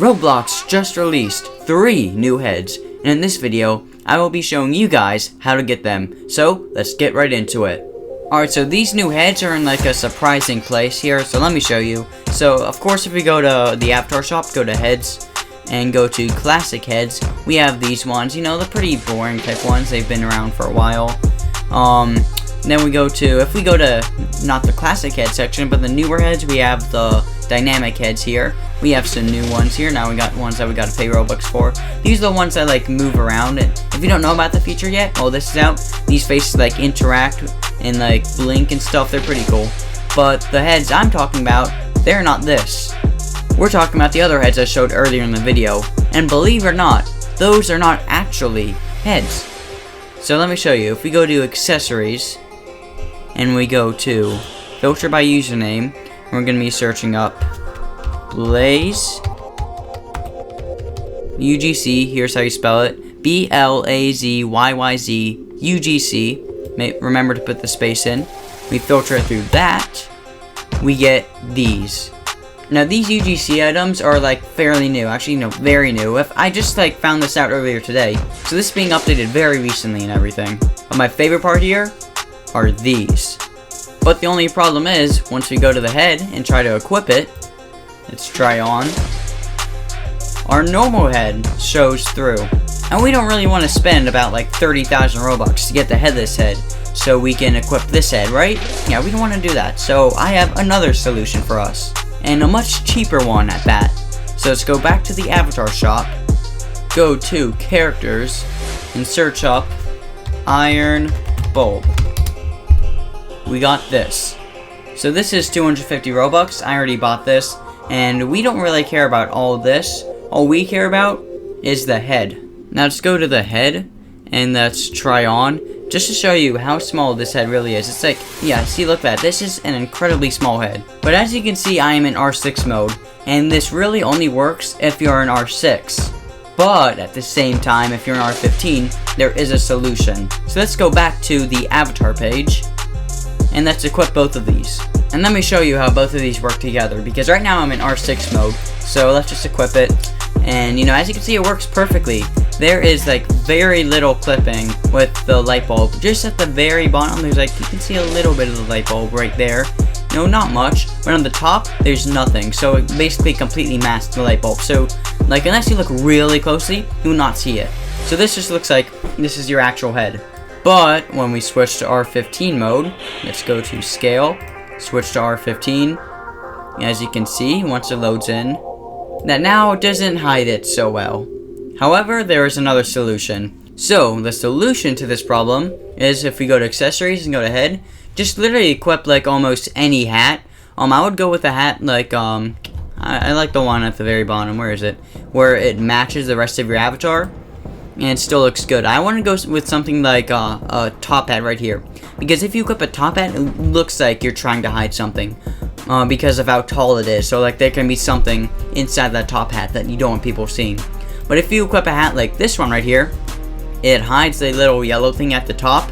Roblox just released 3 new heads, and in this video, I will be showing you guys how to get them. So, let's get right into it. Alright, so these new heads are in like a surprising place here, so let me show you. So, of course, if we go to the avatar shop, go to heads, and go to classic heads, we have these ones, you know, the pretty boring type ones, they've been around for a while. Then we go to, if we go to, not the classic head section, but the newer heads, we have the dynamic heads here. We have some new ones here. Now we got ones that we gotta pay Robux for. These are the ones that like move around, and if you don't know about the feature yet, well, this is out. These faces like interact and like blink and stuff. They're pretty cool. But the heads I'm talking about, they're not this. We're talking about the other heads I showed earlier in the video. And believe it or not, those are not actually heads. So let me show you. If we go to accessories, and we go to filter by username, we're going to be searching up Blaze UGC. Here's how you spell it: BLAZYYZ UGC. Remember to put the space in. We filter it through that. We get these. Now these UGC items are like fairly new, actually no, very new. If I just like found this out earlier today, so this is being updated very recently and everything. But my favorite part here are these. But the only problem is, once we go to the head and try to equip it, let's try on, our normal head shows through. And we don't really want to spend about like 30,000 Robux to get the headless head, so we can equip this head, right? Yeah, we don't want to do that. So I have another solution for us, and a much cheaper one at that. So let's go back to the avatar shop, go to characters, and search up iron bulb. We got this. So this is 250 Robux. I already bought this, and we don't really care about all this. All we care about is the head. Now let's go to the head, and let's try on, just to show you how small this head really is. It's like, yeah, see, look at that. This is an incredibly small head. But as you can see, I am in R6 mode, and this really only works if you're in R6. But at the same time, if you're in R15, there is a solution. So let's go back to the avatar page, and let's equip both of these. And let me show you how both of these work together, because right now I'm in R6 mode. So let's just equip it, and you know, as you can see, it works perfectly. There is like very little clipping with the light bulb. Just at the very bottom, there's like, you can see a little bit of the light bulb right there. No, not much, but on the top, there's nothing. So it basically completely masks the light bulb. So like, unless you look really closely, you will not see it. So this just looks like this is your actual head. But when we switch to R15 mode, let's go to scale, switch to R15. As you can see, once it loads in, that now doesn't hide it so well. However, there is another solution. So the solution to this problem is, if we go to accessories and go to head, just literally equip like almost any hat. I would go with a hat like I like the one at the very bottom. Where is it? Where it matches the rest of your avatar, and it still looks good. I want to go with something like a top hat right here, because if you equip a top hat, it looks like you're trying to hide something because of how tall it is. So like, there can be something inside that top hat that you don't want people seeing. But if you equip a hat like this one right here, it hides the little yellow thing at the top,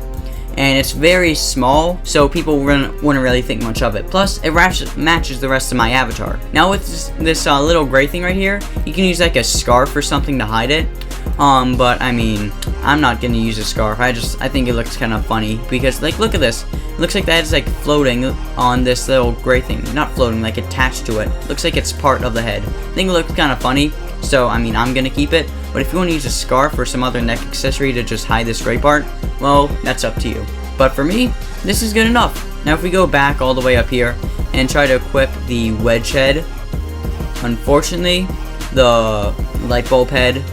and it's very small, so people wouldn't really think much of it. Plus, it matches the rest of my avatar. Now with this little gray thing right here, you can use like a scarf or something to hide it. But I mean, I'm not gonna use a scarf. I think it looks kind of funny, because like, look at this. It looks like that is like floating on this little gray thing. Not floating, like attached to it. Looks like it's part of the head. I think it looks kind of funny, so I mean, I'm gonna keep it. But if you want to use a scarf or some other neck accessory to just hide this gray part, well, that's up to you. But for me, this is good enough. Now if we go back all the way up here and try to equip the wedge head, unfortunately, the light bulb head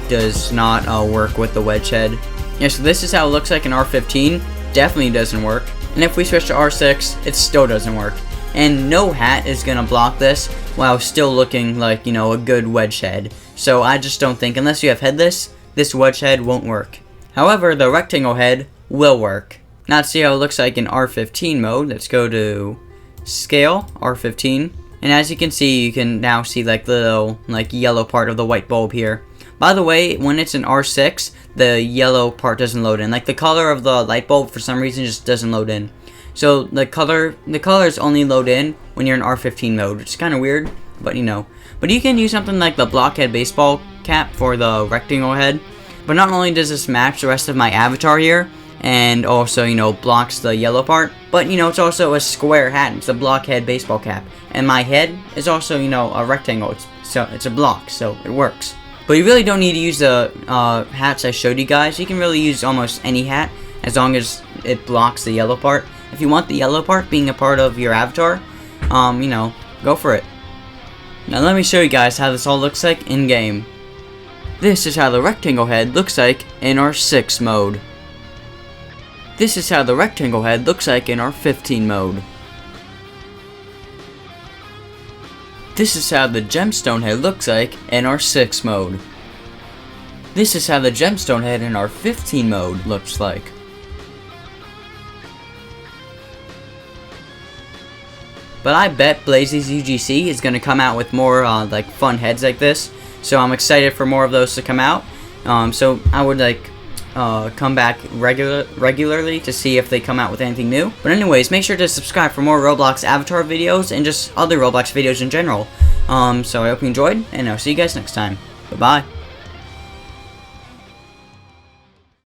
does not work with the wedge head. Yeah, so this is how it looks like in R15. Definitely doesn't work. And if we switch to R6, it still doesn't work. And no hat is gonna block this while still looking like, you know, a good wedge head. So I just don't think, unless you have headless, this wedge head won't work. However, the rectangle head will work. Now let's see how it looks like in R15 mode. Let's go to scale, R15. And as you can see, you can now see like the little like yellow part of the white bulb here. By the way, when it's in R6, the yellow part doesn't load in. Like, the color of the light bulb for some reason just doesn't load in. So the colors only load in when you're in R15 mode, which is kind of weird, but you know. But you can use something like the blockhead baseball cap for the rectangle head. But not only does this match the rest of my avatar here, and also, you know, blocks the yellow part, but, you know, it's also a square hat. It's a blockhead baseball cap. And my head is also, you know, a rectangle. It's a block, so it works. But you really don't need to use the hats I showed you guys. You can really use almost any hat as long as it blocks the yellow part. If you want the yellow part being a part of your avatar, you know, go for it. Now let me show you guys how this all looks like in game. This is how the rectangle head looks like in our 6 mode. This is how the rectangle head looks like in our 15 mode. This is how the gemstone head looks like in our 6 mode. This is how the gemstone head in our 15 mode looks like. But I bet Blazy's UGC is going to come out with more like fun heads like this. So I'm excited for more of those to come out. So I would like come back regularly to see if they come out with anything new. But anyways, make sure to subscribe for more Roblox avatar videos and just other Roblox videos in general. So I hope you enjoyed, and I'll see you guys next time. Bye-bye.